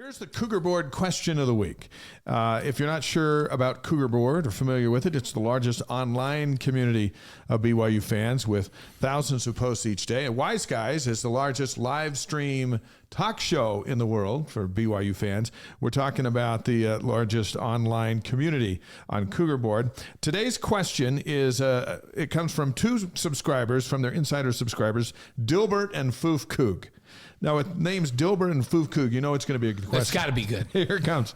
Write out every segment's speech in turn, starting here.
Here's the CougarBoard question of the week. If you're not sure about CougarBoard or familiar with it, it's the largest online community of BYU fans with thousands of posts each day. And Wise Guys is the largest live stream talk show in the world for BYU fans. We're talking about the largest online community on CougarBoard. Today's question is, it comes from two subscribers, from their insider subscribers, Dilbert and Foof Coug. Now, with names Dilbert and Foof Coug, you know it's going to be a good question. It's got to be good. Here it comes.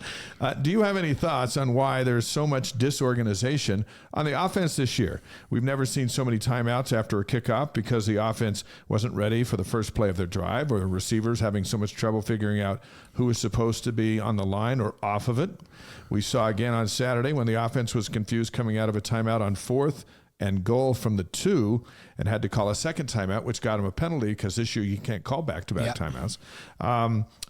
Do you have any thoughts on why there's so much disorganization on the offense this year? We've never seen so many timeouts after a kickoff because the offense wasn't ready for the first play of their drive, or the receivers having so much trouble figuring out who was supposed to be on the line or off of it. We saw again on Saturday when the offense was confused coming out of a timeout on 4th and goal from the 2 and had to call a second timeout, which got him a penalty because this year you can't call back-to-back timeouts.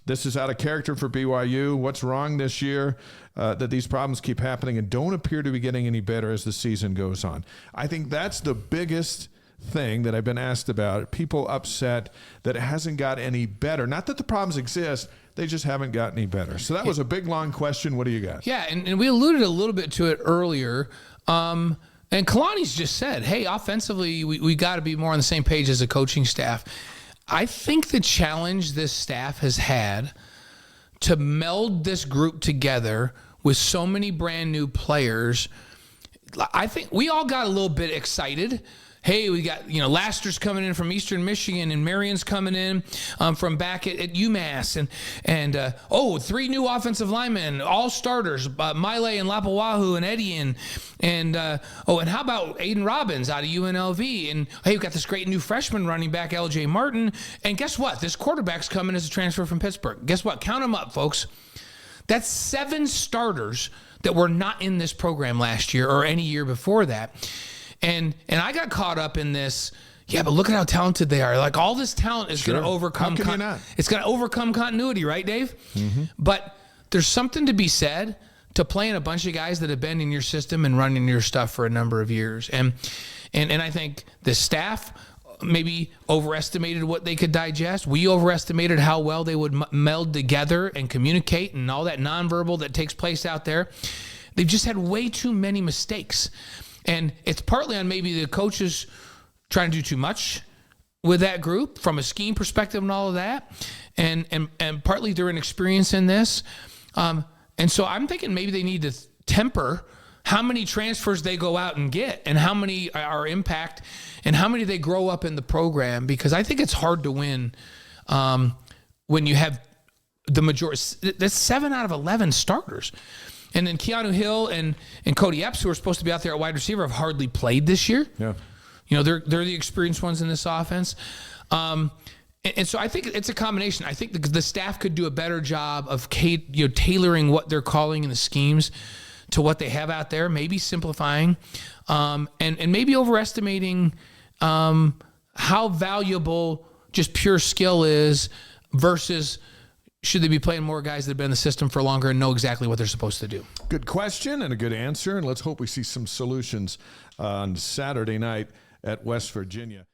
This is out of character for BYU. What's wrong this year that these problems keep happening and don't appear to be getting any better as the season goes on? I think that's the biggest thing that I've been asked about. People upset that it hasn't got any better. Not that the problems exist, they just haven't got any better. So that was a big, long question. What do you got? Yeah, and we alluded a little bit to it earlier. And Kalani's just said, hey, offensively, we got to be more on the same page as a coaching staff. I think the challenge this staff has had to meld this group together with so many brand new players, I think we all got a little bit excited. Hey, we got, Laster's coming in from Eastern Michigan, and Marion's coming in from back at UMass, and 3 new offensive linemen, all starters, Mile and Lapawahu and Etienne, and how about Aiden Robbins out of UNLV, and hey, we've got this great new freshman running back, LJ Martin, and guess what? This quarterback's coming as a transfer from Pittsburgh. Guess what? Count them up, folks. That's 7 starters that were not in this program last year or any year before that. And I got caught up in this. Yeah, but look at how talented they are. Like, all this talent is going to overcome. How can you not? It's going to overcome continuity, right, Dave? Mm-hmm. But there's something to be said to playing a bunch of guys that have been in your system and running your stuff for a number of years. And I think the staff maybe overestimated what they could digest. We overestimated how well they would meld together and communicate and all that nonverbal that takes place out there. They've just had way too many mistakes. And it's partly on maybe the coaches trying to do too much with that group from a scheme perspective and all of that, and partly their inexperience in this. And so I'm thinking maybe they need to temper how many transfers they go out and get and how many are impact and how many they grow up in the program, because I think it's hard to win when you have the majority. That's 7 out of 11 starters. And then Keanu Hill and Cody Epps, who are supposed to be out there at wide receiver, have hardly played this year. Yeah, they're the experienced ones in this offense. And so I think it's a combination. I think the staff could do a better job of tailoring what they're calling in the schemes to what they have out there, maybe simplifying, and maybe overestimating how valuable just pure skill is versus should they be playing more guys that have been in the system for longer and know exactly what they're supposed to do? Good question and a good answer, and let's hope we see some solutions on Saturday night at West Virginia.